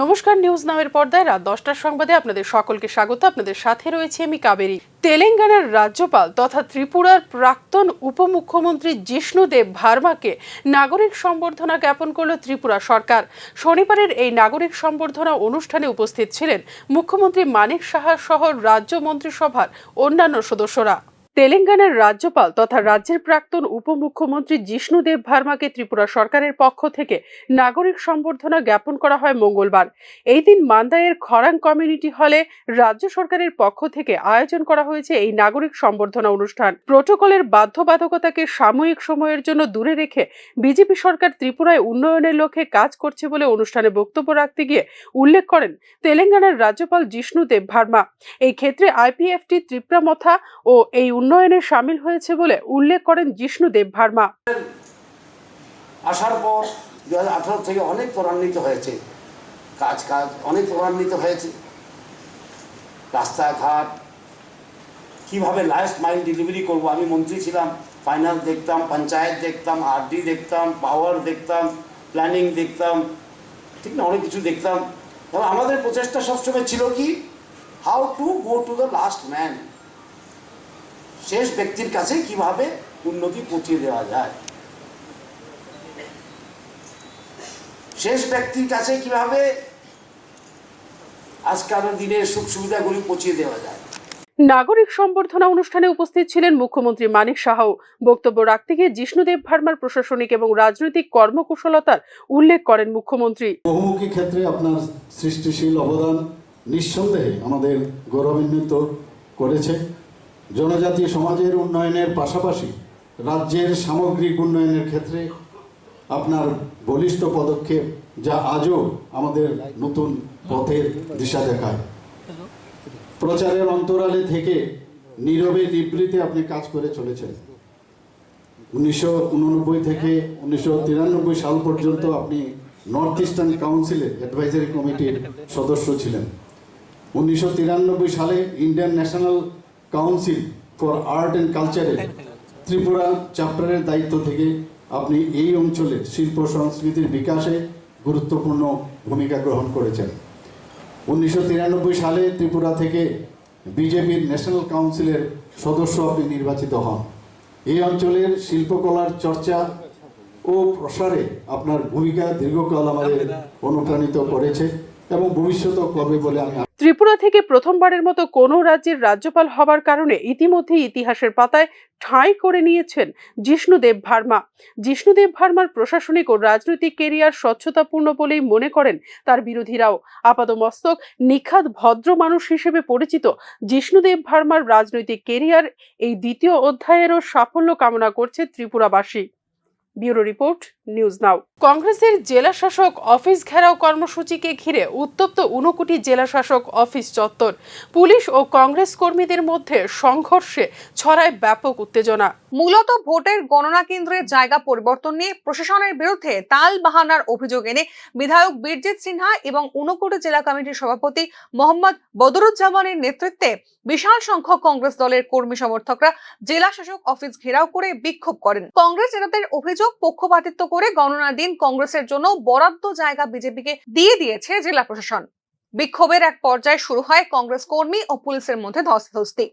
নমস্কার, নিউজ নাওয়ের পর্দায় রাত 10টার সংবাদে আপনাদের সকলকে স্বাগত। আপনাদের সাথে রয়েছে আমি কাবেরী। তেলেঙ্গানার রাজ্যপাল তথা ত্রিপুরার প্রাক্তন উপমুখ্যমন্ত্রী জিষ্ণু দেব ভার্মাকে নাগরিক সম্বর্ধনা জ্ঞাপন করল ত্রিপুরা সরকার। শনিবারের এই নাগরিক সম্বর্ধনা অনুষ্ঠানে উপস্থিত ছিলেন মুখ্যমন্ত্রী মানিক সাহা সহ রাজ্য মন্ত্রিসভার অন্যান্য সদস্যরা। তেলেঙ্গানার রাজ্যপাল তথা রাজ্যের প্রাক্তন উপমুখ্যমন্ত্রী জিষ্ণু দেব ভার্মাকে ত্রিপুরা সরকারের পক্ষ থেকে নাগরিক সম্বর্ধনা জ্ঞাপন করা হয় মঙ্গলবার। এই দিন মান্দায়ের খরাং কমিউনিটি হলে রাজ্য সরকারের পক্ষ থেকে আয়োজন করা হয়েছে এই নাগরিক সম্বর্ধনা অনুষ্ঠান। প্রোটোকলের বাধ্যবাধকতাকে সাময়িক সময়ের জন্য দূরে রেখে বিজেপি সরকার ত্রিপুরায় উন্নয়নের লক্ষ্যে কাজ করছে বলে অনুষ্ঠানে বক্তব্য রাখতে গিয়ে উল্লেখ করেন তেলেঙ্গানার রাজ্যপাল জিষ্ণু দেব ভার্মা। এই ক্ষেত্রে আইপিএফটি ত্রিপুরা মথা ও এই উন্নয়নে শামিল হয়েছে বলে উল্লেখ করেন জিষ্ণু দেব ভার্মা। আসার পর 2018 থেকে অনেক ত্বরান্বিত হয়েছে, কাজ অনেক ত্বরান্বিত হয়েছে। রাস্তাঘাট কিভাবে লাস্ট মাইল ডেলিভারি করব, আমি মন্ত্রী ছিলাম, ফাইন্যান্স দেখতাম, পঞ্চায়েত দেখতাম, আরডি দেখতাম, পাওয়ার দেখতাম, প্ল্যানিং দেখতাম, ঠিক না, অনেক কিছু দেখতাম। তবে আমাদের প্রচেষ্টা সবসময় ছিল কি, how to go to the last man, শেষ ব্যক্তির কাছে কিভাবে উন্নতি পৌঁছে দেওয়া যায়, শেষ ব্যক্তির কাছে কিভাবে আজকাল দিনের সুখ সুবিধাগুলি পৌঁছে দেওয়া যায়। নাগরিক সম্বর্ধনা অনুষ্ঠানে উপস্থিত ছিলেন মুখ্যমন্ত্রী মানিক সাহাও। বক্তব্য রাখতে গিয়ে জিষ্ণু দেব ভার্মার প্রশাসনিক এবং রাজনৈতিক কর্মকুশলতার উল্লেখ করেন মুখ্যমন্ত্রী। বহুমুখী ক্ষেত্রে আপনার সৃষ্টিশীল অবদান নিঃসন্দেহে আমাদের গৌরবান্বিত করেছে। জনজাতি সমাজের উন্নয়নের পাশাপাশি রাজ্যের সামগ্রিক উন্নয়নের ক্ষেত্রে আপনার বলিষ্ঠ পদক্ষেপ, যা আজও আমাদের নতুন পথের দিশা দেখায়। প্রচারের অন্তরালে থেকে নীরবে নিবৃত্তে আপনি কাজ করে চলেছেন। 1989 থেকে 1993 সাল পর্যন্ত আপনি নর্থ ইস্টার্ন কাউন্সিলের অ্যাডভাইজারি কমিটির সদস্য ছিলেন। 1993 সালে Indian national council for art and কালচারের ত্রিপুরা চ্যাপ্টারের দায়িত্ব থেকে আপনি এই অঞ্চলের শিল্প সংস্কৃতির বিকাশে গুরুত্বপূর্ণ ভূমিকা গ্রহণ করেছেন। 1993 সালে ত্রিপুরা থেকে বিজেপির ন্যাশনাল কাউন্সিলের সদস্য আপনি নির্বাচিত হন। এই অঞ্চলের শিল্পকলার চর্চা ও প্রসারে আপনার ভূমিকা দীর্ঘকাল আমাদের অনুপ্রাণিত করেছে এবং ভবিষ্যতেও করবে বলে আমি। ত্রিপুরা থেকে প্রথমবারের মতো কোনো রাজ্যের রাজ্যপাল হবার কারণে ইতিমধ্যে ইতিহাসের পাতায় ঠাঁই করে নিয়েছেন জিষ্ণু দেব ভার্মা। জিষ্ণু দেব ভার্মার প্রশাসনিক ও রাজনৈতিক কেরিয়ার স্বচ্ছতাপূর্ণ বলেই মনে করেন তার বিরোধীরাও। আপাতমস্তক নিখাদ ভদ্র মানুষ হিসেবে পরিচিত জিষ্ণু দেব ভার্মার রাজনৈতিক কেরিয়ার এই দ্বিতীয় অধ্যায়েরও সাফল্য কামনা করছে ত্রিপুরাবাসী। Bureau report, news now. কংগ্রেসের জেলা শাসক অফিস ঘেরাও কর্মসূচিকে ঘিরে উত্তপ্ত ঊনকোটি জেলা শাসক অফিস চত্বর। পুলিশ ও কংগ্রেস কর্মীদের মধ্যে সংঘর্ষে ছড়ায় ব্যাপক উত্তেজনা। মূলত ভোটের গণনা কেন্দ্রের জায়গা পরিবর্তন নিয়ে প্রশাসনের বিরুদ্ধে তাল বাহানার অভিযোগ এনে বিধায়ক বীরজিৎ সিনহা এবং ঊনকোটি জেলা কমিটির সভাপতি মোহাম্মদ বদরুজ্জামানের নেতৃত্বে বিশাল সংখ্যক কংগ্রেস দলের কর্মী সমর্থকরা জেলা শাসক অফিস ঘেরাও করে বিক্ষোভ করেন। কংগ্রেস নেতাদের অভিযোগ, পক্ষপাতিত্ব করে গণনা দিন কংগ্রেসের জন্য বরাদ্দ জায়গা বিজেপিকে দিয়ে দিয়েছে জেলা প্রশাসন। বিক্ষোভের এক পর্যায়ে শুরু হয় কংগ্রেস কর্মী ও পুলিশের মধ্যে ধস্তাধস্তি।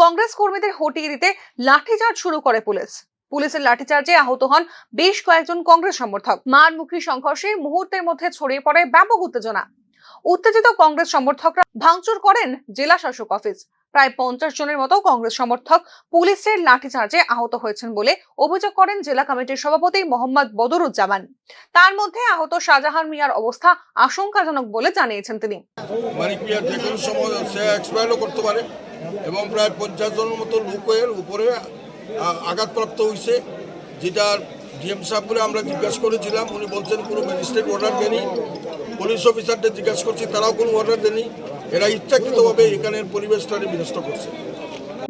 কংগ্রেস কর্মীদের হটিয়ে দিতে লাঠিচার্জ শুরু করে পুলিশ। পুলিশের লাঠিচার্জে আহত হন বেশ কয়েকজন কংগ্রেস সমর্থক। মারমুখী সংঘর্ষে মুহূর্তের মধ্যে ছড়িয়ে পড়ে ব্যাপক উত্তেজনা। উত্তেজিত কংগ্রেস সমর্থকরা ভাঙচুর করেন জেলা শাসক অফিস। প্রায় 50 জনের মতো কংগ্রেস সমর্থক পুলিশের লাঠিচার্জে আহত হয়েছেন বলে অভিযোগ করেন জেলা কমিটির সভাপতি মোহাম্মদ বদরুজ্জামান। তার মধ্যে আহত শাহজাহান মিয়ার অবস্থা আশঙ্কাজনক বলে জানিয়েছেন তিনি। মানিক মিয়া যে কোনো সময় এক্সপায়ারও করতে পারে এবং প্রায় 50 জনের মতো লোকের উপরে আঘাতপ্রাপ্ত হয়েছে, যেটা ডিএম সাহেব বলে আমরা জিজ্ঞাসা করেছিলাম, উনি বলছেন কোনো ম্যাজিস্ট্রেট অর্ডার দেয়নি। পুলিশ অফিসারদের জিজ্ঞাসা করছি, তারাও কোনো অর্ডার দেয়নি। এরা ইচ্ছাকৃতভাবে এখানের পরিবেশটাকে বিনষ্ট করছে।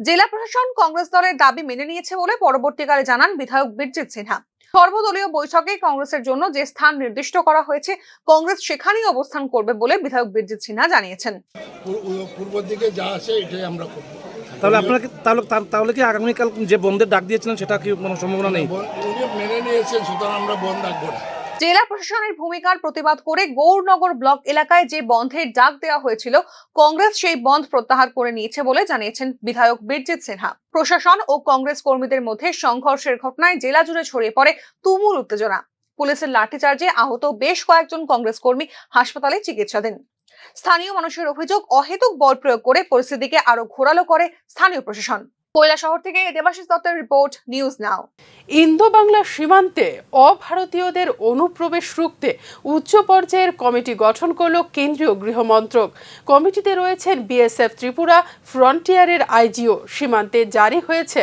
জেলা প্রশাসন কংগ্রেস দলের দাবি মেনে নিয়েছে বলে পরবর্তীকালে জানান বিধায়ক বীরজিৎ সিনহা। সর্বদলীয় বৈঠকে কংগ্রেসের জন্য যে স্থান নির্দিষ্ট করা হয়েছে কংগ্রেস সেখানেই অবস্থান করবে বলে বিধায়ক বীরজিৎ সিনহা জানিয়েছেন। পূর্ব দিকে যা আছে এটাই আমরা করব। তাহলে আপনাকে তাহলে কি আগামীকাল যে বন্ধের ডাক দিয়েছিলেন সেটা কি কোনো সম্ভাবনা নেই? উনি মেনে নিয়েছেন, সুতরাং আমরা বন্ধ রাখবো না। জেলা প্রশাসনের ভূমিকার প্রতিবাদ করে গৌরনগর ব্লক এলাকায় যে বন্ধের ডাক দেওয়া হয়েছিল, কংগ্রেস সেই বন্ধ প্রত্যাহার করে নিয়েছে বলে জানিয়েছেন বিধায়ক বীরজিৎ সিনহা। প্রশাসন ও কংগ্রেস কর্মীদের মধ্যে সংঘর্ষের ঘটনায় জেলা জুড়ে ছড়িয়ে পড়ে তুমুল উত্তেজনা। পুলিশের লাঠিচার্জে আহত বেশ কয়েকজন কংগ্রেস কর্মী হাসপাতালে চিকিৎসাধীন। স্থানীয় মানুষের অভিযোগ, অহেতুক বল প্রয়োগ করে পরিস্থিতিকে আরো ঘোরালো করে স্থানীয় প্রশাসন। কৈলাসহর থেকে দেবাশিস দত্তের রিপোর্ট, নিউজ নাও। ইন্দো বাংলা সীমান্তে অভারতীয়দের অনুপ্রবেশ রুখতে উচ্চ পর্যায়ের কমিটি গঠন করল কেন্দ্রীয় গৃহ মন্ত্রক। কমিটিতে রয়েছেন বিএসএফ ত্রিপুরা, ফ্রন্টিয়ারের আইজিও। সীমান্তে জারি হয়েছে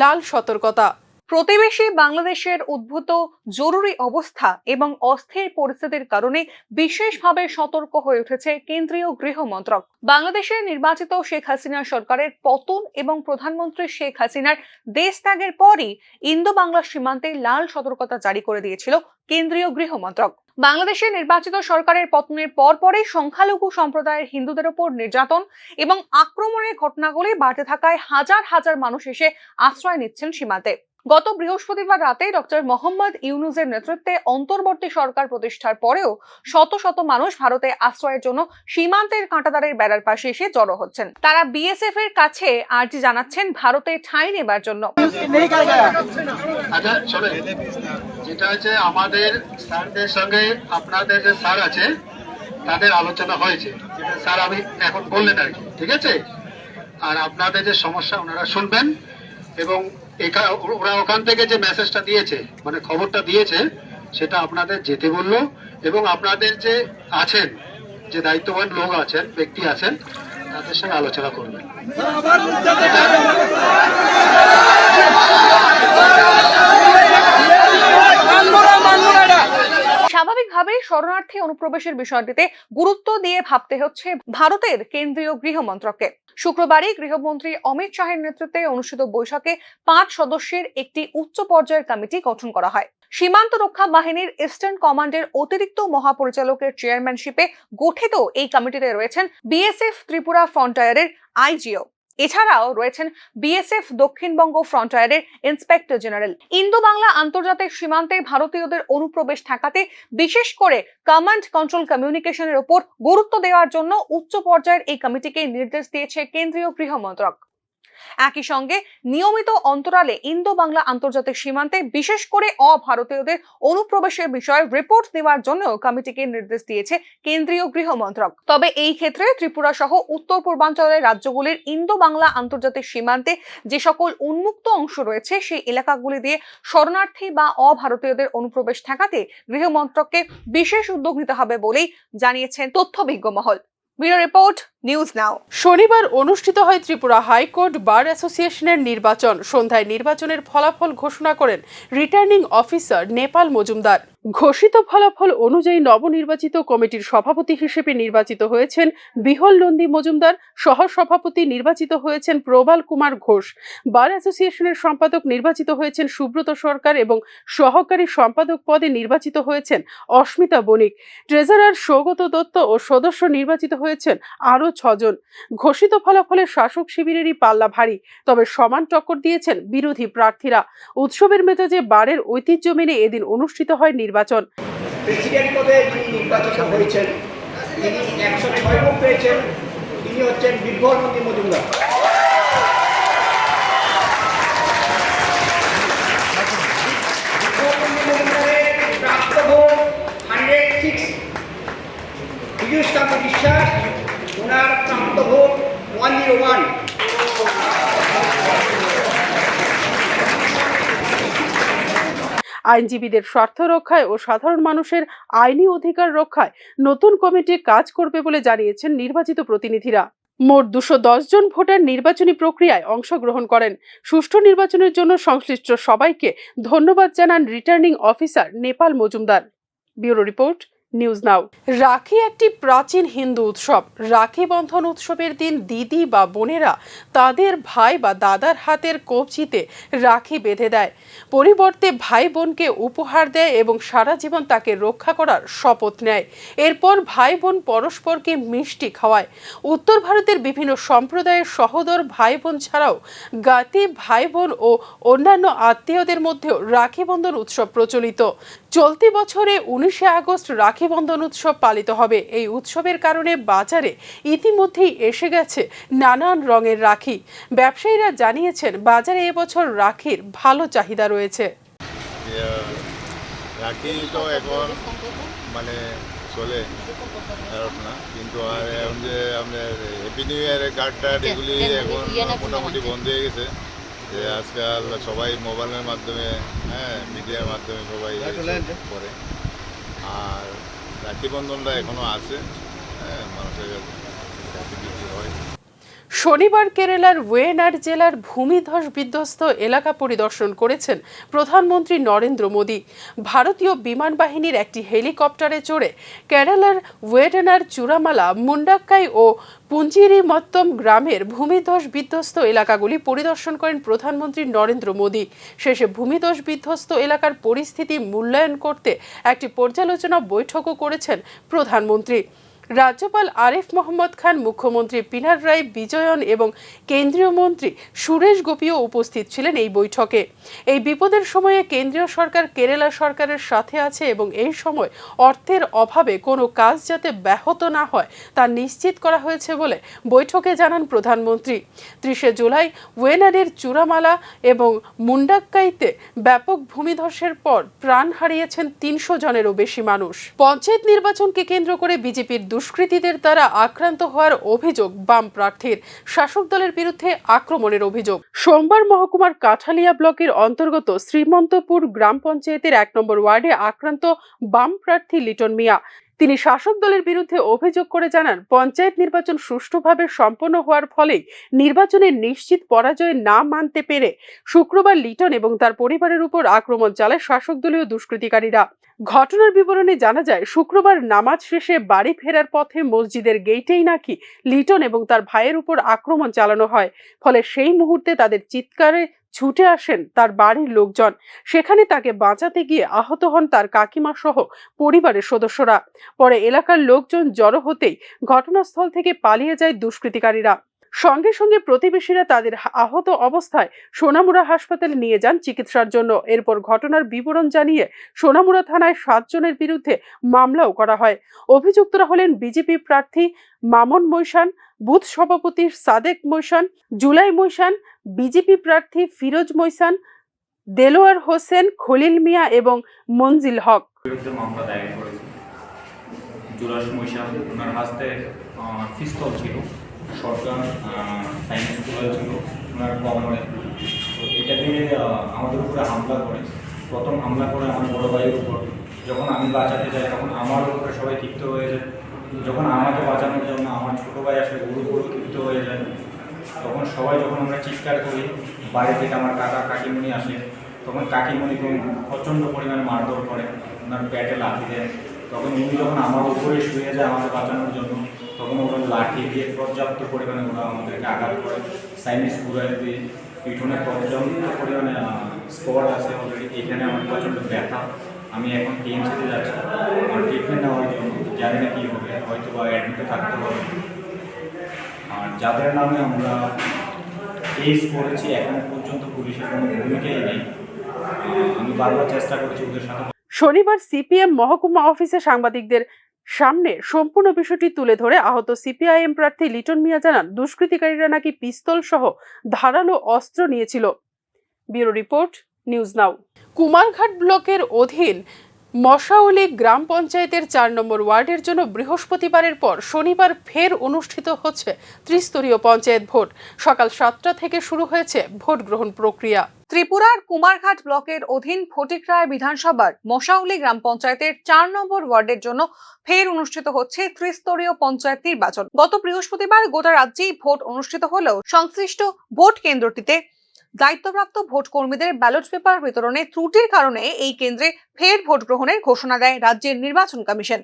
লাল সতর্কতা। প্রতিবেশী বাংলাদেশের উদ্ভূত জরুরি অবস্থা এবং অস্থির পরিস্থিতির কারণে বিশেষভাবে সতর্ক হয়ে উঠেছে কেন্দ্রীয় গৃহ মন্ত্রক। বাংলাদেশের নির্বাচিত শেখ হাসিনা সরকারের পতন এবং প্রধানমন্ত্রী শেখ হাসিনার দেশ ত্যাগের পরই ইন্দো বাংলা সীমান্তে লাল সতর্কতা জারি করে দিয়েছিল কেন্দ্রীয় গৃহ মন্ত্রক। বাংলাদেশের নির্বাচিত সরকারের পতনের পরপরই সংখ্যালঘু সম্প্রদায়ের হিন্দুদের উপর নির্যাতন এবং আক্রমণের ঘটনাগুলি বাড়তে থাকায় হাজার হাজার মানুষ এসে আশ্রয় নিচ্ছেন সীমান্তে। গত বৃহস্পতিবার রাতে ডক্টর মোহাম্মদ ইউনূসের নেতৃত্বে অন্তর্বর্তী সরকার প্রতিষ্ঠার পরেও শত শত মানুষ ভারতে আশ্রয়ের জন্য সীমান্তের কাঁটাতারের বেড়ার পাশে এসে জড়ো হচ্ছেন। তারা বিএসএফ এর কাছে আর্জি জানাচ্ছেন ভারতে ঠাঁই নেবার জন্য। যেটা হচ্ছে আমাদের স্যারদের সঙ্গে আপনাদের যে স্যার আছে তাদের আলোচনা হয়েছে, স্যার আমি এখন বললেন আর কি, ঠিক আছে। আর আপনাদের যে সমস্যা ওনারা শুনবেন এবং ওরা ওখান থেকে যে মেসেজটা দিয়েছে, মানে খবরটা দিয়েছে, সেটা আপনাদের যেতে বললো এবং আপনাদের যে আছেন, যে দায়িত্ববান লোক আছেন, ব্যক্তি আছেন, তাদের সঙ্গে আলোচনা করবেন। স্বাভাবিকভাবেই শরণার্থী অনুপ্রবেশের বিষয়টিতে গুরুত্ব দিয়ে ভাবতে হচ্ছে ভারতের কেন্দ্রীয় গৃহ মন্ত্রককে। শুক্রবারই গৃহমন্ত্রী অমিত শাহের নেতৃত্বে অনুষ্ঠিত বৈঠকে 5 সদস্যের একটি উচ্চ পর্যায়ের কমিটি গঠন করা হয়। সীমান্ত রক্ষা বাহিনীর ইস্টার্ন কমান্ডের অতিরিক্ত মহাপরিচালকের চেয়ারম্যানশিপে গঠিত এই কমিটিতে রয়েছেন বিএসএফ ত্রিপুরা ফ্রন্টিয়ারের আইজিও। এছাড়াও রয়েছেন বিএসএফ দক্ষিণবঙ্গ ফ্রন্টিয়ারের ইন্সপেক্টর জেনারেল। ইন্দো বাংলা আন্তর্জাতিক সীমান্তে ভারতীয়দের অনুপ্রবেশ ঠেকাতে বিশেষ করে কমান্ড কন্ট্রোল কমিউনিকেশনের উপর গুরুত্ব দেওয়ার জন্য উচ্চ পর্যায়ের এই কমিটিকে নির্দেশ দিয়েছে কেন্দ্রীয় গৃহ মন্ত্রক। একই সঙ্গে নিয়মিত অন্তরালে ইন্দো বাংলা আন্তর্জাতিক সীমান্তে বিশেষ করে অভারতীয়দের অনুপ্রবেশের বিষয়ে রিপোর্ট দেওয়ার জন্য কমিটিকে নির্দেশ দিয়েছে কেন্দ্রীয় গৃহ মন্ত্রক। তবে এই ক্ষেত্রে ত্রিপুরা সহ উত্তর পূর্বাঞ্চলের রাজ্যগুলির ইন্দো বাংলা আন্তর্জাতিক সীমান্তে যে সকল উন্মুক্ত অংশ রয়েছে সেই এলাকাগুলি দিয়ে শরণার্থী বা অভারতীয়দের অনুপ্রবেশ ঠেকাতে গৃহ মন্ত্রককে বিশেষ উদ্যোগ নিতে হবে বলেই জানিয়েছেন তথ্যভিজ্ঞ মহল। ব্যুরো রিপোর্ট, নিউজ নাও। শনিবার অনুষ্ঠিত হয় ত্রিপুরা হাইকোর্ট বার অ্যাসোসিয়েশনের নির্বাচন। সন্ধ্যায় নির্বাচনের ফলাফল ঘোষণা করেন রিটার্নিং অফিসার নেপাল মজুমদার। ঘোষিত ফলাফল অনুযায়ী নবনির্বাচিত কমিটির সভাপতি হিসেবে নির্বাচিত হয়েছেন বিহল নন্দী মজুমদার। সহ সভাপতি নির্বাচিত হয়েছেন প্রবাল কুমার ঘোষ। বার অ্যাসোসিয়েশনের সম্পাদক নির্বাচিত হয়েছেন সুব্রত সরকার এবং সহকারী সম্পাদক পদে নির্বাচিত হয়েছেন অস্মিতা বণিক। ট্রেজারার সৌগত দত্ত ও সদস্য নির্বাচিত হয়েছেন আরও 6 জন। ঘোষিত ফলাফলে শাসক শিবিরেরই পাল্লা ভারী, তবে সমান টক্কর দিয়েছেন বিরোধী প্রার্থীরা। উৎসবের মেজাজে বারের ঐতিহ্য মেনে এদিন অনুষ্ঠিত হয় নির্বাচন। প্রেসিডেন্ট পদে যিনি নির্বাচিত হয়েছেন, তিনি 106 ভোট পেয়েছেন, তিনি হচ্ছেন বিহল নন্দী মজুমদার। প্রাপ্ত ভোট 106। পীযূষ কান্ত বিশ্বাস, ওনার প্রাপ্ত ভোট 101। আইনজীবীদের স্বার্থ রক্ষায় ও সাধারণ মানুষের আইনি অধিকার রক্ষায় নতুন কমিটি কাজ করবে বলে জানিয়েছেন নির্বাচিত প্রতিনিধিরা। মোট 210 জন ভোটার নির্বাচনী প্রক্রিয়ায় অংশগ্রহণ করেন। সুষ্ঠু নির্বাচনের জন্য সংশ্লিষ্ট সবাইকে ধন্যবাদ জানান returning officer Nepal Majumdar. Bureau report, news নাও। রাখি একটি প্রাচীন হিন্দু উৎসব। রাখি বন্ধন উৎসবের দিন দিদি বা বোনেরা তাদের ভাই বা দাদার হাতের কবজিতে রাখি বেঁধে দেয়। পরিবর্তে ভাই বোনকে উপহার দেয় এবং সারা জীবন তাকে রক্ষা করার শপথ নেয়। এরপর ভাই বোন পরস্পরকে মিষ্টি খাওয়ায়। উত্তর ভারতের বিভিন্ন সম্প্রদায়ের সহোদর ভাই বোন ছাড়াও জ্ঞাতি ভাই বোন ও অন্যান্য আত্মীয়দের মধ্যেও রাখি বন্ধন উৎসব প্রচলিত। চলতি বছরে 19শে আগস্ট রাখি বন্ধন উৎসব পালিত হবে। এই উৎসবের কারণে বাজারে ইতিমধ্যেই এসে গেছে নানান রঙের রাখি। ব্যবসায়ীরা জানিয়েছেন বাজারে এবছর রাখির ভালো চাহিদা রয়েছে। রাখি তো এখন মানে চলে খারাপ না, কিন্তু আর এখন যে আপনার হ্যাপি নিউ ইয়ারের কার্ডটা এগুলি এখন মোটামুটি বন্ধ হয়ে গেছে। যে আজকাল সবাই মোবাইলের মাধ্যমে, মিডিয়ার মাধ্যমে সবাই করে। আর রাখি বন্ধনটা এখনও আছে, মানুষের কাছে রাখি বিক্রি হয়। শনিবার কেরালার ওয়েনাড জেলার ভূমিধস বিধ্বস্ত এলাকা পরিদর্শন করেছেন প্রধানমন্ত্রী নরেন্দ্র মোদী। ভারতীয় বিমান বাহিনীর একটি হেলিকপ্টারে চড়ে কেরালার ওয়েনাড চূড়ামালা, মুন্ডাক্কাই ও পুঞ্জিরিমত্তম গ্রামের ভূমিধস বিধ্বস্ত এলাকাগুলি পরিদর্শন করেন প্রধানমন্ত্রী নরেন্দ্র মোদী। শেষে ভূমিধস বিধ্বস্ত এলাকার পরিস্থিতি মূল্যায়ন করতে একটি পর্যালোচনা বৈঠকও করেছেন প্রধানমন্ত্রী। রাজ্যপাল আরিফ মোহাম্মদ খান, মুখ্যমন্ত্রী পিনারাই বিজয়ন এবং কেন্দ্রীয় মন্ত্রী সুরেশ গোপীও উপস্থিত ছিলেন এই বৈঠকে। এই বিপদের সময়ে কেন্দ্রীয় সরকার কেরালা সরকারের সাথে আছে এবং এই সময় অর্থের অভাবে কোনো কাজ যাতে ব্যাহত না হয় তা নিশ্চিত করা হয়েছে বলে বৈঠকে জানান প্রধানমন্ত্রী। 30শে জুলাই ওয়েনাডের চূড়ামালা এবং মুন্ডাক্কাইতে ব্যাপক ভূমিধসের পর প্রাণ হারিয়েছেন 300 জনেরও বেশি মানুষ। পঞ্চায়েত নির্বাচনকে কেন্দ্র করে বিজেপির দুষ্কৃতীদের দ্বারা আক্রান্ত হওয়ার অভিযোগ বাম প্রার্থীর। শাসক দলের বিরুদ্ধে আক্রমণের অভিযোগ। সোমবার মহকুমার কাঠালিয়া ব্লকের অন্তর্গত শ্রীমন্তপুর গ্রাম পঞ্চায়েতের 1 নম্বর ওয়ার্ডে আক্রান্ত বাম প্রার্থী লিটন মিয়া। তিনি শাসক দলের বিরুদ্ধে অভিযোগ করে জানান, পঞ্চায়েত নির্বাচন সুষ্ঠুভাবে সম্পন্ন হওয়ার ফলেই নির্বাচনের নিশ্চিত পরাজয় না মানতে পেরে শুক্রবার লিটন এবং তার পরিবারের উপর আক্রমণ চালায় শাসক দলীয় দুষ্কৃতিকারীরা। ঘটনার বিবরণে জানা যায়, শুক্রবার নামাজ শেষে বাড়ি ফেরার পথে মসজিদের গেটেই নাকি লিটন এবং তার ভাইয়ের উপর আক্রমণ চালানো হয়। ফলে সেই মুহূর্তে তাদের চিৎকারে ছুটে আসেন তার বাড়ির লোকজন। সেখানে তাকে বাঁচাতে গিয়ে আহত হন তার কাকিমা সহ পরিবারের সদস্যরা। পরে এলাকার লোকজন জড়ো হতেই ঘটনাস্থল থেকে পালিয়ে যায় দুষ্কৃতিকারীরা। সঙ্গে সঙ্গে প্রতিবেশীরা তাদের আহত অবস্থায় সোনামুড়া হাসপাতালে নিয়ে যান চিকিৎসার জন্য। এরপর ঘটনার বিবরণ জানিয়ে সোনামুড়া থানায় 7 জনের বিরুদ্ধে মামলাও করা হয়। অভিযুক্তরা হলেন বিজেপি প্রার্থী মামুন মৈশান, বুথ সভাপতি সাদেক মৈশান, জুলাই মৈশান, বিজেপি প্রার্থী ফিরোজ মৈশান, দেলোয়ার হোসেন, খলিল মিয়া এবং মঞ্জিল হক। মামলা দায়ের করেছে। জুলাস মৈশান, ওনার হাতে পিস্তল ছিল, শটগান, সাইন্স স্কুল ছিল ওনার কোমরে। তো এটা দিয়ে আমাদের উপরে হামলা করে। প্রথম হামলা করে আমার বড় ভাইয়ের উপর। যখন আমি বাঁচাতে যাই তখন আমার উপরে সবাই ক্ষিপ্ত হয়ে যায়। যখন আমাকে বাঁচানোর জন্য আমার ছোটো ভাই আসলে গুরু ক্ষিপ্ত হয়ে যায়। তখন সবাই যখন আমরা চিৎকার করি, বাড়ি থেকে আমার কাকা কাকিমণি আসে। তখন কাকিমণিকে প্রচণ্ড পরিমাণে মারধর করে, ওনার পেটে লাঠি দেয়। তখন উনি যখন আমার উপরে শুয়ে যায় আমাকে বাঁচানোর জন্য, তখন ওরা লাঠি দিয়ে পর্যাপ্ত পরিমাণে ওরা আমাদেরকে আঘাত করে। চাইনিজ কুড়াই দিয়ে পিঠনে পর্যাপ্ত পরিমাণে স্পট আছে অলরেডি। এখানে আমার প্রচণ্ড ব্যথা। আমি এখন টিএমসিতে যাচ্ছি আমার ট্রিটমেন্ট নেওয়ার জন্য। জানি না কী হবে, হয়তো বা অ্যাডমিটে থাকতে হবে। আর যাদের নামে আমরা কেস করেছি এখনো পর্যন্ত পুলিশের কোনো ভূমিকাই নেই। আমি বারবার চেষ্টা করেছি ওদের সাথে। শনিবার সিপিএম মহকুমা অফিসে সাংবাদিকদের সামনে সম্পূর্ণ বিষয়টি তুলে ধরে আহত সিপিআইএম প্রার্থী লিটন মিয়া জানান, দুষ্কৃতিকারীরা নাকি পিস্তল সহ ধারালো অস্ত্র নিয়েছিল। ব্যুরো রিপোর্ট, নিউজ নাও। কুমারঘাট ব্লকের অধীন মশাউলি গ্রাম পঞ্চায়েতের 4 নম্বর ওয়ার্ডের জন্য বৃহস্পতিবারের পর শনিবার ফের অনুষ্ঠিত হচ্ছে ত্রিস্তরীয় পঞ্চায়েত ভোট। সকাল 7টা থেকে শুরু হয়েছে ভোট গ্রহণ প্রক্রিয়া। ত্রিপুরার কুমারঘাট ব্লকের অধীন ফটিকরায় বিধানসভার মশাউলি গ্রাম পঞ্চায়েতের 4 নম্বর ওয়ার্ডের জন্য ফের অনুষ্ঠিত হচ্ছে ত্রিস্তরীয় পঞ্চায়েত নির্বাচন। গত বৃহস্পতিবার গোটা রাজ্যেই ভোট অনুষ্ঠিত হলেও সংশ্লিষ্ট ভোট কেন্দ্রটিতে দায়িত্বপ্রাপ্ত ভোট কর্মীদের ব্যালট পেপার বিতরণে ত্রুটির কারণে এই কেন্দ্রে ফের ভোট গ্রহণের ঘোষণা দেয় রাজ্যের নির্বাচন কমিশন।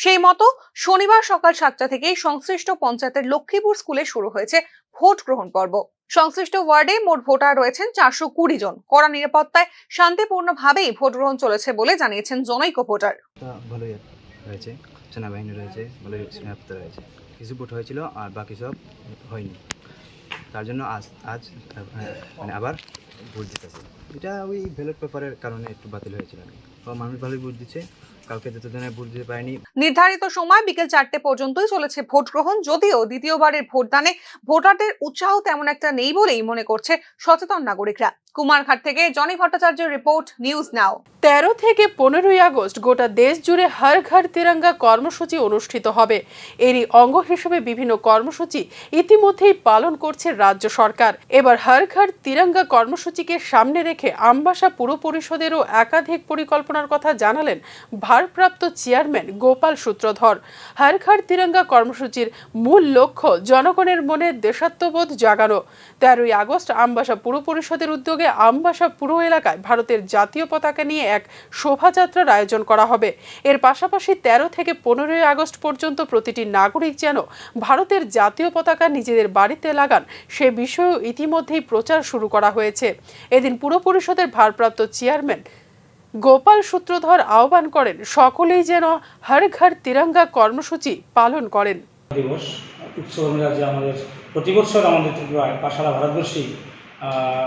সেই মতো শনিবার সকাল 7টা থেকে সংশ্লিষ্ট পঞ্চায়েতের লক্ষ্মীপুর স্কুলে শুরু হয়েছে ভোট গ্রহণ পর্ব। সংশ্লিষ্ট ওয়ার্ডে মোট ভোটার রয়েছেন 420 জন। কড়া নিরাপত্তায় শান্তিপূর্ণভাবেই ভোট গ্রহণ চলেছে বলে জানিয়েছেন জনৈক ভোটার। ভালোই হয়েছে, সেনাবাহিনী রয়েছে, ভালোই নিরাপত্তা রয়েছে। কিছু ভোট হয়েছিল আর বাকি সব হয়নি, তার জন্য আজ মানে আবার ভোট দিতেছে। এটা ওই ব্যালট পেপারের কারণে একটু বাতিল হয়েছিল। মানুষ ভালোই ভোট দিচ্ছে, কালকে যতদিনে ভোট দিতে পারেনি। নির্ধারিত সময় বিকেল 4টে পর্যন্তই চলেছে ভোট গ্রহণ। যদিও দ্বিতীয়বারের ভোটদানে ভোটারদের উৎসাহ তেমন একটা নেই বলেই মনে করছে সচেতন নাগরিকরা। কুমারঘাট থেকে জনি ভট্টাচার্যের রিপোর্ট, নিউজ নাও। 13 থেকে 15 আগস্ট গোটা দেশ জুড়ে হর ঘর তিরঙ্গা কর্মসূচি অনুষ্ঠিত হবে। এরই অঙ্গ হিসেবে বিভিন্ন কর্মসূচি ইতিমধ্যেই পালন করছে রাজ্য সরকার। এবার হর ঘর তিরঙ্গা কর্মসূচিকে সামনে রেখে আমবাসা পুর পরিষদেরও একাধিক পরিকল্পনার কথা জানালেন ভারপ্রাপ্ত চেয়ারম্যান গোপাল সূত্রধর। হর ঘর তিরঙ্গা কর্মসূচির মূল লক্ষ্য জনগণের মনে দেশাত্মবোধ জাগানো। 13 আগস্ট আমবাসা পুর পরিষদের উদ্যোগে আমবাসা পুরো এলাকায় ভারতের জাতীয় পতাকা নিয়ে এক শোভাযাত্রার আয়োজন করা হবে। এর পাশাপাশি 13 থেকে 15 আগস্ট পর্যন্ত প্রতিটি নাগরিক যেন ভারতের জাতীয় পতাকা নিজেদের বাড়িতে লাগান সে বিষয়েও ইতিমধ্যেই প্রচার শুরু করা হয়েছে। এদিন পুর পরিষদের ভারপ্রাপ্ত চেয়ারম্যান গোপাল সূত্রধর আহ্বান করেন সকলেই যেন হর ঘর তিরঙ্গা কর্মসূচি পালন করেন। দিবস উৎসব মেজাজে আমাদের প্রতি বছর আমাদের ত্রিপুরায় বা সারা ভারতবর্ষেই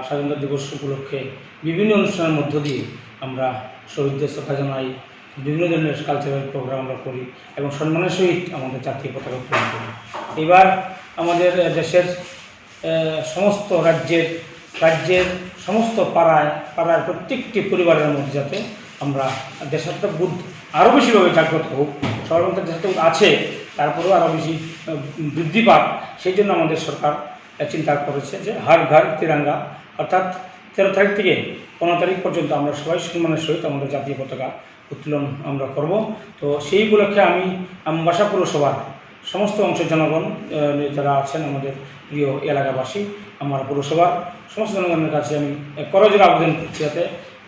স্বাধীনতা দিবস উপলক্ষে বিভিন্ন অনুষ্ঠানের মধ্য দিয়ে আমরা শহীদদের শ্রদ্ধা জানাই, বিভিন্ন ধরনের কালচারাল প্রোগ্রাম আমরা করি এবং সম্মানের সহিত আমাদের জাতীয় পতাকা উত্তোলন করি। এবার আমাদের দেশের সমস্ত রাজ্যের সমস্ত পাড়ার প্রত্যেকটি পরিবারের মধ্যে যাতে আমরা দেশাত্মবোধ আরও বেশিভাবে জাগ্রত হোক, সবার মধ্যে দেশাত্মবোধ আছে তারপরেও আরও বেশি বৃদ্ধি পাক, সেই জন্য আমাদের সরকার চিন্তা করেছে যে হর ঘর তিরঙ্গা, অর্থাৎ 13 তারিখ থেকে 15 তারিখ পর্যন্ত আমরা সবাই সম্মানের সহিত আমাদের জাতীয় পতাকা উত্তোলন আমরা করব। তো সেই উপলক্ষে আমি আমবাসা পৌরসভার সমস্ত অংশের জনগণ যারা আছেন আমাদের প্রিয় এলাকাবাসী, আমার পৌরসভার সমস্ত জনগণের কাছে আমি করজোড়ে আবেদন করছি যাতে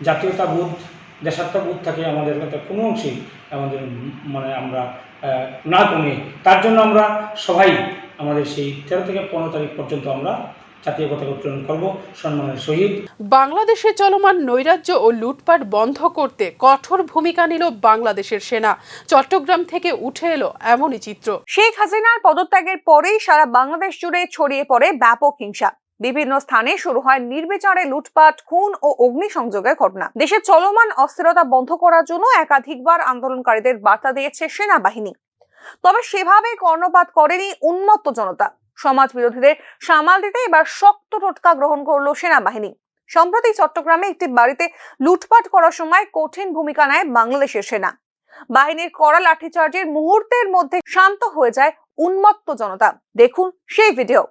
জাতীয়তাবোধ দেশাত্মবোধ থাকে আমাদের কাছে কোনো অংশেই আমাদের মানে আমরা না কমে। তার জন্য আমরা সবাই আমাদের সেই 13 থেকে 15 তারিখ পর্যন্ত আমরা জাতীয় পতাকা উত্তোলন করব সম্মানের সহিত। বাংলাদেশে চলমান নৈরাজ্য ও লুটপাট বন্ধ করতে কঠোর ভূমিকা নিল বাংলাদেশের সেনা। চট্টগ্রাম থেকে উঠে এলো এমনই চিত্র। শেখ হাসিনার পদত্যাগের পরেই সারা বাংলাদেশ জুড়ে ছড়িয়ে পড়ে ব্যাপক হিংসা। বিভিন্ন স্থানে শুরু হয় নির্বিচারে লুটপাট, খুন ও অগ্নিসংযোগের ঘটনা। দেশের চলমান অস্থিরতা বন্ধ করার জন্য একাধিকবার আন্দোলনকারীদের বার্তা দিয়েছে সেনাবাহিনী। তবে সেভাবে কর্ণপাত করেনি উন্মত্ত জনতা। সমাজ বিরোধীদের সামাল দিতে এবার শক্ত টোটকা গ্রহণ করলো সেনাবাহিনী। সম্প্রতি চট্টগ্রামে একটি বাড়িতে লুটপাট করার সময় কঠিন ভূমিকা নেয় বাংলাদেশের সেনা। বাহিনীর কড়া লাঠিচার্জের মুহূর্তের মধ্যে শান্ত হয়ে যায় উন্মত্ত জনতা। দেখুন সেই ভিডিও।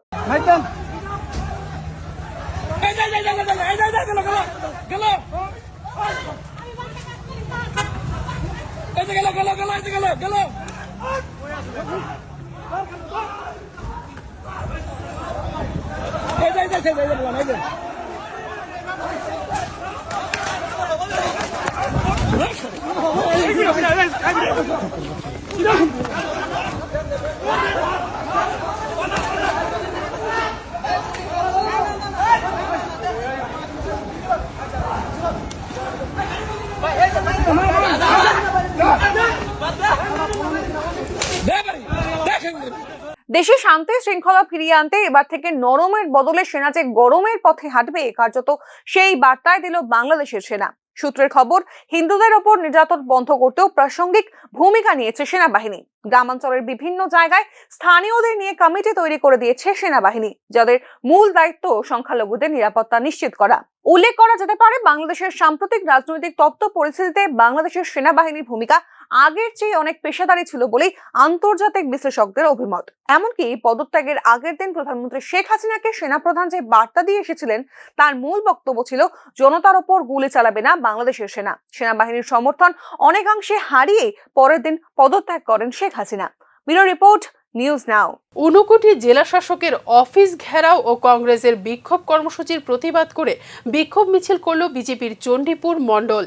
দেশে শান্তি শৃঙ্খলা ফিরিয়ে আনতে এবার থেকে নরমের বদলে সেনা যে গরমের পথে হাঁটবে কার্যত সেই বার্তায় দিল বাংলাদেশের সেনা। সূত্রের খবর, হিন্দুদের ওপর নির্যাতন বন্ধ করতেও প্রাসঙ্গিক ভূমিকা নিয়েছে সেনাবাহিনী। গ্রামাঞ্চলের বিভিন্ন জায়গায় স্থানীয়দের নিয়ে কমিটি তৈরি করে দিয়েছে সেনাবাহিনী, যাদের মূল দায়িত্ব সংখ্যালঘুদের নিরাপত্তা নিশ্চিত করা। উল্লেখ করা যেতে পারে, বাংলাদেশের সাম্প্রতিক রাজনৈতিক তপ্ত পরিস্থিতিতে বাংলাদেশের সেনাবাহিনীর ভূমিকা আগের চেয়ে অনেক পেশাদারী ছিল বলেই আন্তর্জাতিক বিশ্লেষকদের অভিমত। এমনকি পদত্যাগের আগের দিন প্রধানমন্ত্রী শেখ হাসিনাকে সেনাপ্রধান যে বার্তা দিয়ে এসেছিলেন তার মূল বক্তব্য ছিল জনতার ওপর গুলি চালাবে না বাংলাদেশের সেনা। সেনাবাহিনীর সমর্থন অনেকাংশে হারিয়ে পরের দিন পদত্যাগ করেন Sheikh Hasina. Bureau report, news নাও। ঊনকোটি জেলা শাসকের অফিস ঘেরাও ও কংগ্রেসের বিক্ষোভ কর্মসূচির প্রতিবাদ করে বিক্ষোভ মিছিল করল বিজেপির চণ্ডীপুর মণ্ডল।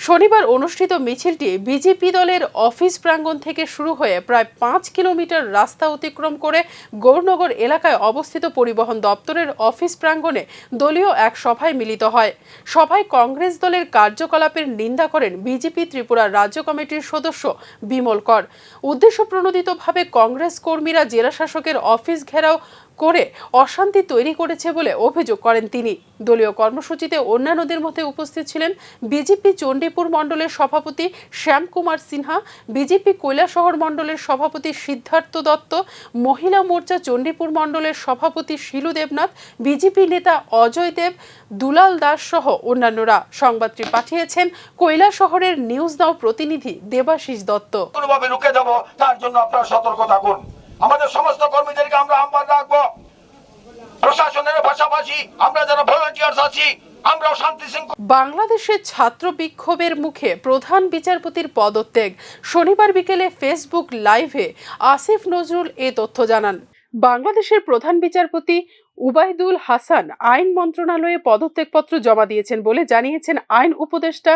শনিবার অনুষ্ঠিত মিছিলটি বিজেপি দলের অফিস প্রাঙ্গণ থেকে শুরু হয়ে প্রায় 5 কিলোমিটার রাস্তা অতিক্রম করে গৌরনগর এলাকায় অবস্থিত পরিবহন দপ্তরের অফিস প্রাঙ্গণে দলীয় এক সভায় মিলিত হয়। সভায় কংগ্রেস দলের কার্যকলাপের নিন্দা করেন বিজেপি ত্রিপুরার রাজ্য কমিটির সদস্য বিমল কর। উদ্দেশ্যপ্রণোদিতভাবে কংগ্রেস কর্মীরা জেলা শাসকের অফিস ঘেরাও করে অশান্তি তৈরি করেছে বলে অভিযোগ করেন তিনি। দলীয় কর্মসূচিতে অন্যান্যদের মধ্যে উপস্থিত ছিলেন বিজেপি চণ্ডীপুর মণ্ডলের সভাপতি শ্যাম কুমার সিনহা, বিজেপি কৈলাসহর মণ্ডলের সভাপতি সিদ্ধার্থ দত্ত, মহিলা মোর্চা চণ্ডীপুর মণ্ডলের সভাপতি শিলু দেবনাথ, বিজেপি নেতা অজয় দেব, দুলাল দাস সহ অন্যান্যরা। সংবাদটি পাঠিয়েছেন কৈলাসহরের নিউজ নাও প্রতিনিধি দেবাশিস দত্ত। কোনোভাবে রুখে যাব, তার জন্য আপনারা সতর্ক থাকুন। আমাদের সমস্ত কর্মীদেরকে আমরা আহ্বান রাখবো, প্রশাসনের পাশাপাশি আমরা যারা ভলান্টিয়ার্স আছি আমরাও শান্তি শৃঙ্খলা। বাংলাদেশের ছাত্র বিক্ষোভের মুখে প্রধান বিচারপতির পদত্যাগ। শনিবার বিকেলে ফেসবুক লাইভে আসিফ নজরুল এ তথ্য জানান। বাংলাদেশের প্রধান বিচারপতি উবাইদুল হাসান আইন মন্ত্রণালয়ে পদত্যাগপত্র জমা দিয়েছেন বলে জানিয়েছেন আইন উপদেষ্টা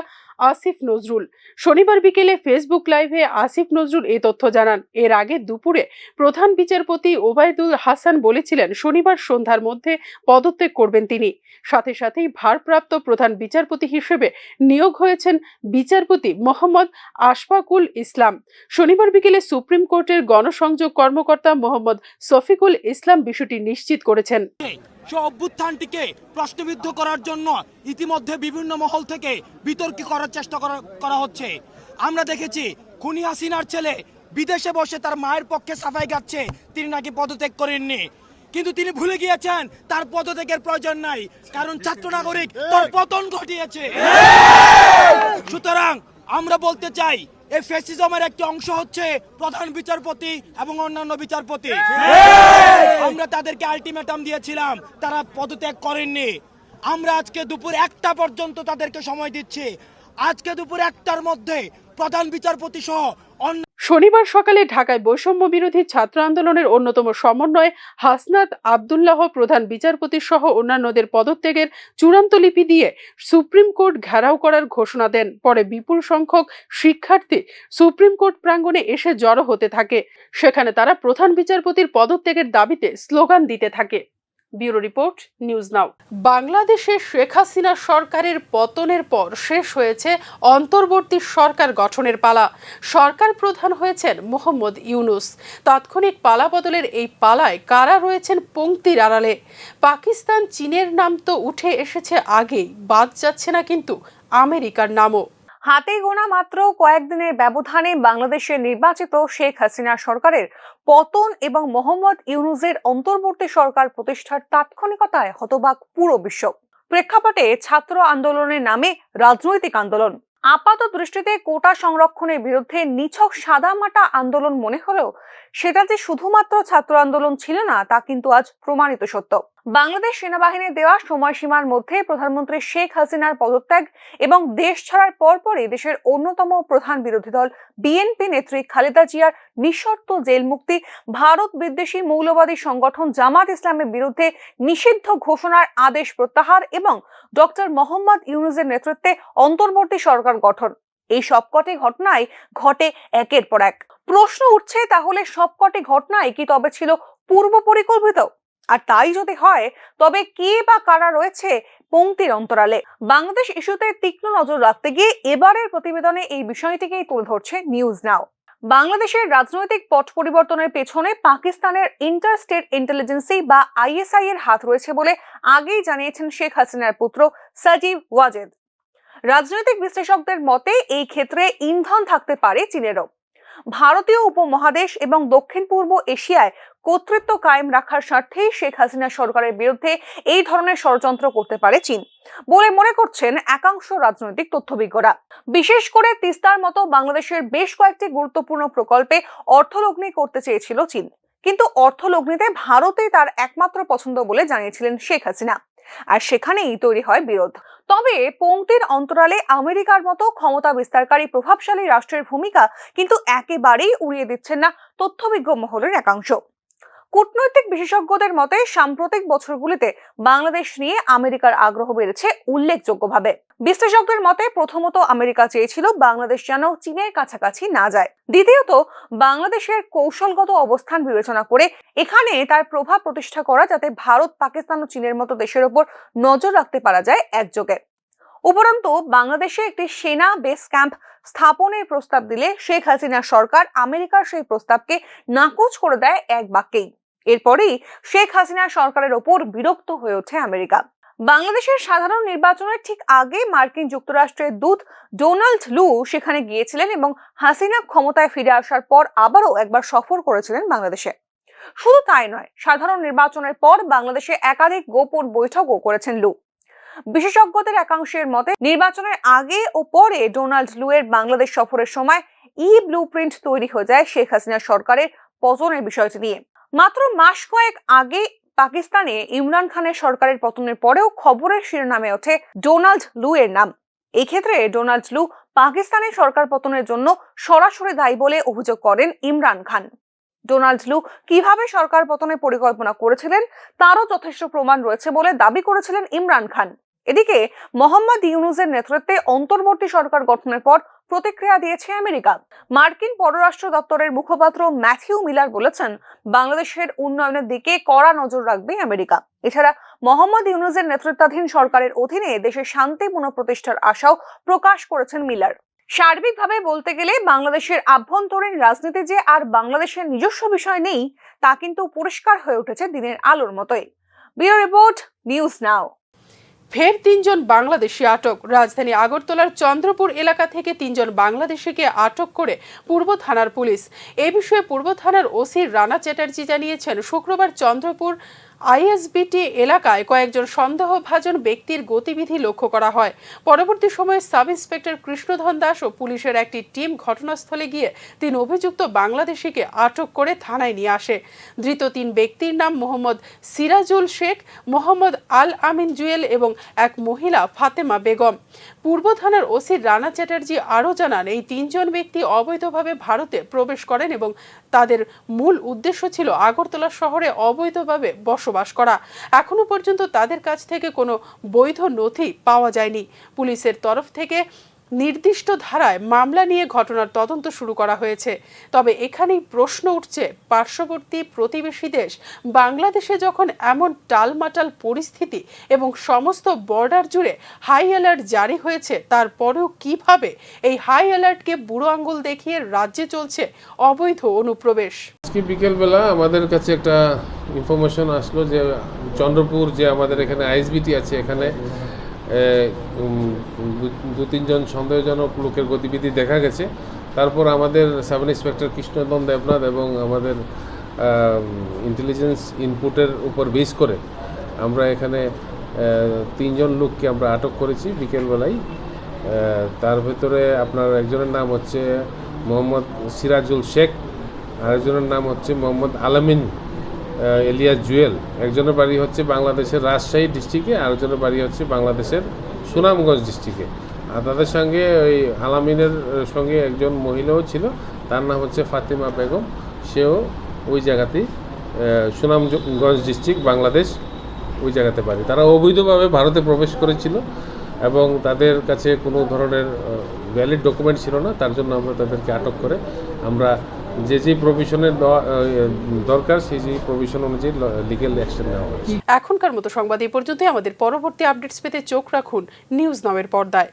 আসিফ নজরুল। শনিবার বিকেলে ফেসবুক লাইভে আসিফ নজরুল এই তথ্য জানান। এর আগে দুপুরে প্রধান বিচারপতি ওবায়দুল হাসান বলেছিলেন শনিবার সন্ধ্যার মধ্যে পদত্যাগ করবেন তিনি। সাথে সাথেই ভারপ্রাপ্ত প্রধান বিচারপতি হিসেবে নিয়োগ হয়েছেন বিচারপতি মোহাম্মদ আশফাকুল ইসলাম। শনিবার বিকেলে সুপ্রিম কোর্টের গণসংযোগ কর্মকর্তা মোহাম্মদ শফিকুল ইসলাম বিষয়টি নিশ্চিত করেছেন। অভ্যুত্থানটিকে প্রশ্নবিদ্ধ করার জন্য ইতিমধ্যে বিভিন্ন মহল থেকে বিতর্ক করার চেষ্টা করা হচ্ছে। আমরা দেখেছি খুনি হাসিনার ছেলে বিদেশে বসে তার মায়ের পক্ষে সাফাই গাচ্ছে, তিনি নাকি পদত্যাগ করেননি, কিন্তু তিনি ভুলে গিয়েছেন তার পদত্যাগের প্রয়োজন নাই, কারণ ছাত্র নাগরিক তার পতন ঘটিয়েছে। সুতরাং আমরা বলতে চাই এই ফ্যাসিজমের একটি অংশ হচ্ছে প্রধান বিচারপতি এবং অন্যান্য বিচারপতি। আমরা তাদেরকে আলটিমেটাম দিয়েছিলাম, তারা পদত্যাগ করেননি। আমরা আজকে দুপুর 1টা পর্যন্ত তাদেরকে সময় দিচ্ছি। আজকে দুপুর 1টার মধ্যে প্রধান বিচারপতি সহ শনিবার সকালে ঢাকায় বৈষম্য বিরোধী ছাত্র আন্দোলনের অন্যতম সমন্বয় হাসনাত আব্দুল্লাহ প্রধান বিচারপতি সহ অন্যান্যদের পদত্যাগের চূড়ান্ত লিপি দিয়ে সুপ্রিম কোর্ট ঘেরাও করার ঘোষণা দেন। পরে বিপুল সংখ্যক শিক্ষার্থী সুপ্রিম কোর্ট প্রাঙ্গণে এসে জড়ো হতে থাকে। সেখানে তারা প্রধান বিচারপতির পদত্যাগের দাবিতে স্লোগান দিতে থাকে। ব্যুরো রিপোর্ট, নিউজ নাও। বাংলাদেশে শেখ হাসিনা সরকারের পতনের পর শেষ হয়েছে অন্তর্বর্তী সরকার গঠনের পালা। সরকার প্রধান হয়েছেন মোহাম্মদ ইউনূস। তাৎক্ষণিক পালা বদলের এই পালায় কারা রয়েছেন পংক্তির আড়ালে? পাকিস্তান, চীনের নাম তো উঠে এসেছে আগেই, বাদ যাচ্ছে না কিন্তু আমেরিকার নামও। হাতে গোনা মাত্র কয়েকদিনের ব্যবধানে বাংলাদেশের নির্বাচিত শেখ হাসিনা সরকারের পতন এবং মোহাম্মদ ইউনূসের অন্তর্বর্তী সরকার প্রতিষ্ঠার তাৎক্ষণিকতায় হতবাক পুরো বিশ্ব। প্রেক্ষাপটে ছাত্র আন্দোলনের নামে রাজনৈতিক আন্দোলন। আপাত দৃষ্টিতে কোটা সংরক্ষণের বিরুদ্ধে নিছক সাদামাটা আন্দোলন মনে হলেও সেটা যে শুধুমাত্র ছাত্র আন্দোলন ছিল না তা কিন্তু আজ প্রমাণিত সত্য। বাংলাদেশ সেনাবাহিনীর দেওয়া সময়সীমার মধ্যে প্রধানমন্ত্রী শেখ হাসিনার পদত্যাগ এবং দেশ ছাড়ার পরপরই দেশের অন্যতম প্রধান বিরোধী দল বিএনপি নেত্রী খালেদা জিয়ার নিঃশর্ত জেল মুক্তি, ভারত বিদ্বেষী মৌলবাদী সংগঠন জামাত ইসলামের বিরুদ্ধে নিষিদ্ধ ঘোষণার আদেশ প্রত্যাহার এবং ডক্টর মোহাম্মদ ইউনূসের নেতৃত্বে অন্তর্বর্তী সরকার গঠন, এই সবকটি ঘটনাই ঘটে একের পর এক। প্রশ্ন উঠছে, তাহলে সবকটি ঘটনাই কি তবে ছিল পূর্ব পরিকল্পিত? আর তাই যদি হয় তবে কে বা কারা রয়েছে পংক্তির অন্তরালে? বাংলাদেশ ইস্যুতে তীক্ষ্ণ নজর রাখতে গিয়ে এবারের প্রতিবেদনে এই বিষয়টিকেই তুলে ধরছে নিউজ নাও। বাংলাদেশের রাজনৈতিক পট পরিবর্তনের পেছনে পাকিস্তানের ইন্টারস্টেট ইন্টেলিজেন্সি বা আইএসআই এর হাত রয়েছে বলে আগেই জানিয়েছেন শেখ হাসিনার পুত্র সাজিব ওয়াজেদ। রাজনৈতিক বিশ্লেষকদের মতে এই ক্ষেত্রে ইন্ধন থাকতে পারে চীনেরও। ভারতীয় উপমহাদেশ এবং দক্ষিণ পূর্ব এশিয়ায় কর্তৃত্ব কায়েম রাখার স্বার্থেই শেখ হাসিনা সরকারের বিরুদ্ধে এই ধরনের ষড়যন্ত্র করতে পারে চীন বলে মনে করছেন একাংশ রাজনৈতিক তথ্যবিজ্ঞরা। বিশেষ করে তিস্তার মতো বাংলাদেশের বেশ কয়েকটি গুরুত্বপূর্ণ প্রকল্পে অর্থলগ্নি করতে চেয়েছিল চীন, কিন্তু অর্থলগ্নিতে ভারতেই তার একমাত্র পছন্দ বলে জানিয়েছিলেন শেখ হাসিনা, আর সেখানেই তৈরি হয় বিরোধ। তবে পংক্তির অন্তরালে আমেরিকার মতো ক্ষমতা বিস্তারকারী প্রভাবশালী রাষ্ট্রের ভূমিকা কিন্তু একেবারেই উড়িয়ে দিচ্ছেন না তথ্যবিজ্ঞ মহলের একাংশ। কূটনৈতিক বিশেষজ্ঞদের মতে সাম্প্রতিক বছরগুলিতে বাংলাদেশ নিয়ে আমেরিকার আগ্রহ বেড়েছে উল্লেখযোগ্যভাবে। বিশ্লেষকদের মতে প্রথমত আমেরিকা চেয়েছিল বাংলাদেশ যেন চীনের কাছাকাছি না যায়। দ্বিতীয়ত বাংলাদেশের কৌশলগত অবস্থান বিবেচনা করে এখানে তার প্রভাব প্রতিষ্ঠা করা, যাতে ভারত, পাকিস্তান ও চীনের মতো দেশের উপর নজর রাখতে পারা যায় একযোগে। উপরন্তু বাংলাদেশে একটি সেনা বেস ক্যাম্প স্থাপনের প্রস্তাব দিলে শেখ হাসিনা সরকার আমেরিকার সেই প্রস্তাবকে নাকচ করে দেয় এক বাক্যেই। এরপরেই শেখ হাসিনা সরকারের ওপর বিরক্ত হয়ে ওঠে আমেরিকা। বাংলাদেশের সাধারণ নির্বাচনের ঠিক আগে মার্কিন যুক্তরাষ্ট্রের দূত ডোনাল্ড লু সেখানে গিয়েছিলেন এবং হাসিনা ক্ষমতায় ফিরে আসার পর আবারও একবার সফর করেছিলেন বাংলাদেশে। শুধু তাই নয়, সাধারণ নির্বাচনের পর বাংলাদেশে একাধিক গোপন বৈঠকও করেছেন লু। বিশেষজ্ঞদের একাংশের মতে নির্বাচনের আগে ও পরে ডোনাল্ড লু এর বাংলাদেশ সফরের সময় ব্লুপ্রিন্ট তৈরি হয়ে যায় শেখ হাসিনা সরকারের পতনের বিষয়টি নিয়ে। মাত্র মাস কয়েক আগে পাকিস্তানে ইমরান খানের সরকারের পতনের পরেও খবরের শিরোনামে ওঠে ডোনাল্ড লু এর নাম। এই ক্ষেত্রে ডোনাল্ড লু পাকিস্তানের সরকার পতনের জন্য সরাসরি দায়ী বলে অভিযোগ করেন ইমরান খান। ডোনাল্ড লু কিভাবে সরকার পতনের পরিকল্পনা করেছিলেন তারও যথেষ্ট প্রমাণ রয়েছে বলে দাবি করেছিলেন ইমরান খান। এদিকে মোহাম্মদ ইউনূসের নেতৃত্বে অন্তর্বর্তী সরকার গঠনের পর প্রতিক্রিয়া দিয়েছে আমেরিকা। মার্কিন পররাষ্ট্র দপ্তরের মুখপাত্র ম্যাথিউ মিলার বলেছেন, বাংলাদেশের উন্নয়নের দিকে কড়া নজর রাখবে আমেরিকা। এছাড়া মোহাম্মদ ইউনূসের নেতৃত্বাধীন সরকারের অধীনে দেশে শান্তি পুনঃপ্রতিষ্ঠার আশাও প্রকাশ করেছেন মিলার। সার্বিকভাবে বলতে গেলে বাংলাদেশের আভ্যন্তরীণ রাজনীতি যে আর বাংলাদেশের নিজস্ব বিষয় নেই তা কিন্তু পরিষ্কার হয়ে উঠেছে দিনের আলোর মতোই। ব্যুরো রিপোর্ট, নিউজ নাও। ফের 3 জন বাংলাদেশি আটক। রাজধানী আগরতলার চন্দ্রপুর এলাকা থেকে 3 জন বাংলাদেশিকে আটক করে পূর্ব থানার পুলিশ। এ বিষয়ে পূর্ব থানার ওসি রানা চ্যাটার্জি জানিয়েছেন, শুক্রবার চন্দ্রপুর আইএসবিটি এলাকায় কয়েকজন সন্দেহভাজন ব্যক্তির গতিবিধি লক্ষ্য করা হয়। পরবর্তী সময়ে সাব ইন্সপেক্টর কৃষ্ণধন দাস ও পুলিশের একটি টিম ঘটনাস্থলে গিয়ে 3 অভিযুক্ত বাংলাদেশিকে আটক করে থানায় নিয়ে আসে। ধৃত 3 ব্যক্তির নাম মোহাম্মদ সিরাজুল শেখ, মোহাম্মদ আল আমিন জুয়েল এবং এক মহিলা ফাতেমা বেগম। পূর্ব থানার ওসি রানা চ্যাটার্জি আরও জানান, এই 3 জন ব্যক্তি অবৈধভাবে ভারতে প্রবেশ করেন এবং তাদের মূল উদ্দেশ্য ছিল আগরতলা শহরে অবৈধভাবে বসবাস করা। এখনো পর্যন্ত তাদের কাছ থেকে কোনো বৈধ নথি পাওয়া যায়নি। পুলিশের তরফ থেকে নির্দিষ্ট ধারায় মামলা নিয়ে ঘটনার তদন্ত শুরু করা হয়েছে। তবে এখানেই প্রশ্ন উঠছে, পার্শ্ববর্তী প্রতিবেশী দেশ বাংলাদেশে যখন এমন টালমাটাল পরিস্থিতি এবং সমস্ত বর্ডার জুড়ে হাই অ্যালার্ট জারি হয়েছে, তারপরেও কিভাবে এই হাই অ্যালার্টকে বুড়ো আঙ্গুল দেখিয়ে রাজ্যে চলছে অবৈধ অনুপ্রবেশ? আজকে বিকেলবেলা আমাদের কাছে একটা ইনফরমেশন আসলো যে চন্দ্রপুর যে আমাদের এখানে আইএসবিটি আছে, এখানে 2-3 জন সন্দেহজনক লোকের গতিবিধি দেখা গেছে। তারপর আমাদের সাব ইন্সপেক্টর কৃষ্ণধন দেবনাথ এবং আমাদের ইন্টেলিজেন্স ইনপুটের উপর বেস করে আমরা এখানে 3 জন লোককে আমরা আটক করেছি বিকেলবেলায়। তার ভেতরে আপনার একজনের নাম হচ্ছে মোহাম্মদ সিরাজুল শেখ, আরেকজনের নাম হচ্ছে মোহাম্মদ আলামিন এলিয়াস জুয়েল। একজনের বাড়ি হচ্ছে বাংলাদেশের রাজশাহী ডিস্ট্রিক্টে, আরেকজনের বাড়ি হচ্ছে বাংলাদেশের সুনামগঞ্জ ডিস্ট্রিক্টে। আর তাদের সঙ্গে ওই আলামিনের সঙ্গে একজন মহিলাও ছিল, তার নাম হচ্ছে ফাতেমা বেগম, সেও ওই জায়গাতেই সুনামগঞ্জ ডিস্ট্রিক্ট বাংলাদেশ, ওই জায়গাতে বাড়ি। তারা অবৈধভাবে ভারতে প্রবেশ করেছিল এবং তাদের কাছে কোনো ধরনের ভ্যালিড ডকুমেন্ট ছিল না। তার জন্য আমরা তাদেরকে আটক করে আমরা যে প্রভিশনের দরকার সেই প্রভিশন অনুযায়ী লিগ্যাল অ্যাকশন নেওয়া হয়েছে। এখনকার মতো সংবাদ এই পর্যন্তই। আমাদের পরবর্তী আপডেটস পেতে চোখ রাখুন নিউজ নাওয়ের পর্দায়।